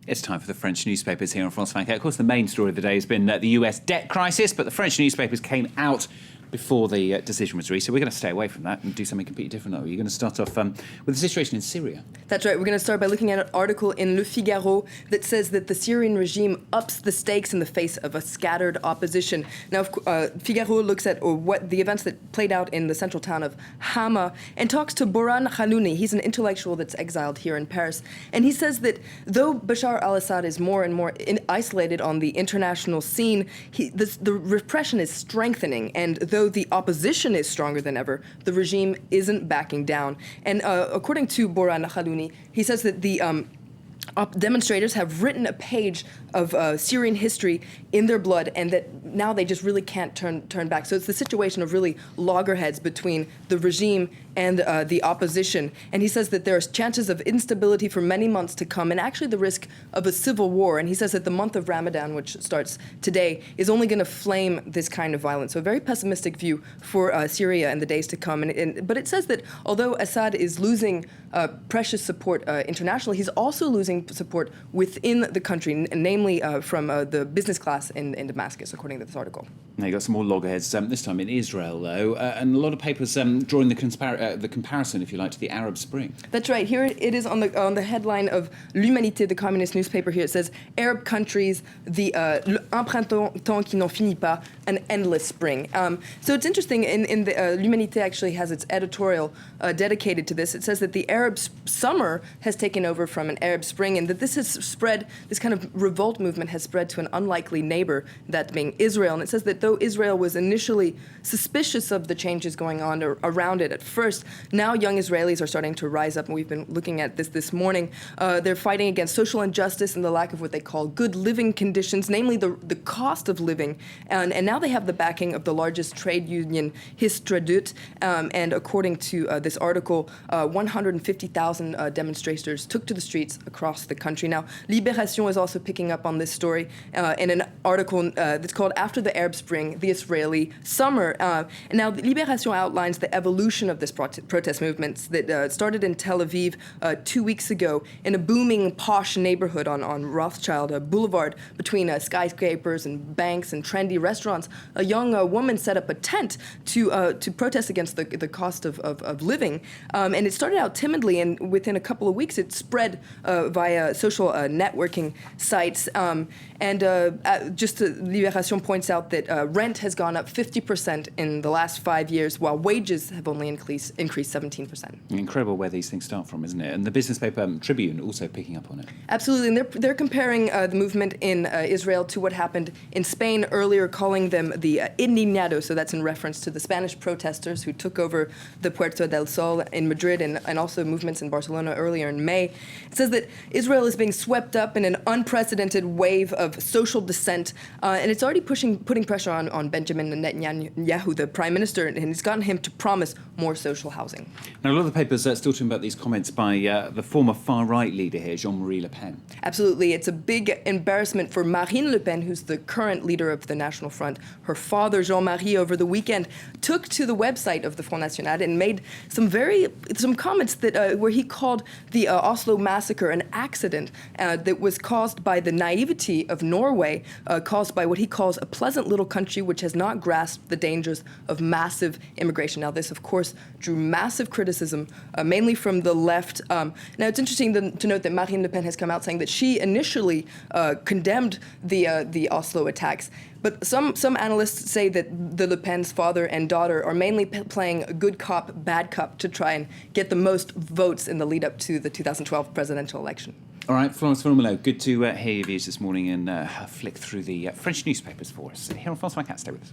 It's time for the French newspapers here on France 24. Of course, the main story of the day has been the US debt crisis, but the French newspapers came out before the decision was reached. So we're going to stay away from that and do something completely different. Are you going to start off with the situation in Syria? That's right. We're going to start by looking at an article in Le Figaro that says that the Syrian regime ups the stakes in the face of a scattered opposition. Now, Figaro looks at what the events that played out in the central town of Hama and talks to Boran Khalouni. He's an intellectual that's exiled here in Paris. And he says that though Bashar al-Assad is more and more isolated on the international scene, the repression is strengthening. And though the opposition is stronger than ever, the regime isn't backing down. And according to Boran Khalouni, he says that the demonstrators have written a page of Syrian history in their blood, and that now they just really can't turn back. So it's the situation of really loggerheads between the regime and the opposition. And he says that there's chances of instability for many months to come, and actually the risk of a civil war. And he says that the month of Ramadan, which starts today, is only going to flame this kind of violence. So a very pessimistic view for Syria in the days to come. But it says that although Assad is losing precious support internationally, he's also losing support within the country, namely from the business class in Damascus, according to this article. Now you got some more loggerheads, this time in Israel, though, and a lot of papers drawing the comparison, if you like, to the Arab Spring. That's right. Here it is on the headline of L'Humanité, the communist newspaper. Here it says, Arab countries, un printemps qui n'en finit pas, an endless spring. So it's interesting, in the L'Humanité actually has its editorial dedicated to this. It says that the Arab summer has taken over from an Arab Spring, and that this has spread, this kind of revolt movement has spread to an unlikely neighbor, that being Israel. And it says that though Israel was initially suspicious of the changes going on around it at first, now young Israelis are starting to rise up, and we've been looking at this morning. They're fighting against social injustice and the lack of what they call good living conditions, namely the cost of living. And now they have the backing of the largest trade union, Histadrut, and according to this article, 150,000 demonstrators took to the streets across the country. Now, Libération is also picking up on this story in an article that's called After the Arab Spring, the Israeli Summer. And now, Libération outlines the evolution of this protest movement that started in Tel Aviv 2 weeks ago in a booming, posh neighborhood on Rothschild Boulevard between skyscrapers and banks and trendy restaurants. A young woman set up a tent to protest against the cost of living. And it started out timidly, and within a couple of weeks, it spread via social networking sites. Libération points out that rent has gone up 50% in the last 5 years, while wages have only increased 17%. Incredible where these things start from, isn't it? And the business paper Tribune also picking up on it. Absolutely, and they're comparing the movement in Israel to what happened in Spain earlier, calling them the indignados. So that's in reference to the Spanish protesters who took over the Puerta del Sol in Madrid, and also movements in Barcelona earlier in May. It says that Israel is being swept up in an unprecedented wave of social dissent, and it's already putting pressure on Benjamin Netanyahu, the prime minister, and it's gotten him to promise more social housing. Now, a lot of the papers are still talking about these comments by the former far-right leader here, JeanMarie Le Pen. Absolutely. It's a big embarrassment for Marine Le Pen, who's the current leader of the National Front. Her father, Jean-Marie, over the weekend took to the website of the Front National and made some comments that where he called the Oslo massacre an accident that was caused by the naivety of Norway, caused by what he calls a pleasant little country which has not grasped the dangers of massive immigration. Now, this, of course, drew massive criticism, mainly from the left. Now, it's interesting to note that Marine Le Pen has come out saying that she initially condemned the Oslo attacks. But some analysts say that the Le Pen's father and daughter are mainly playing good cop, bad cop to try and get the most votes in the lead up to the 2012 presidential election. All right, Florence Formolo, good to hear your views this morning and flick through the French newspapers for us. Here on France 24, stay with us.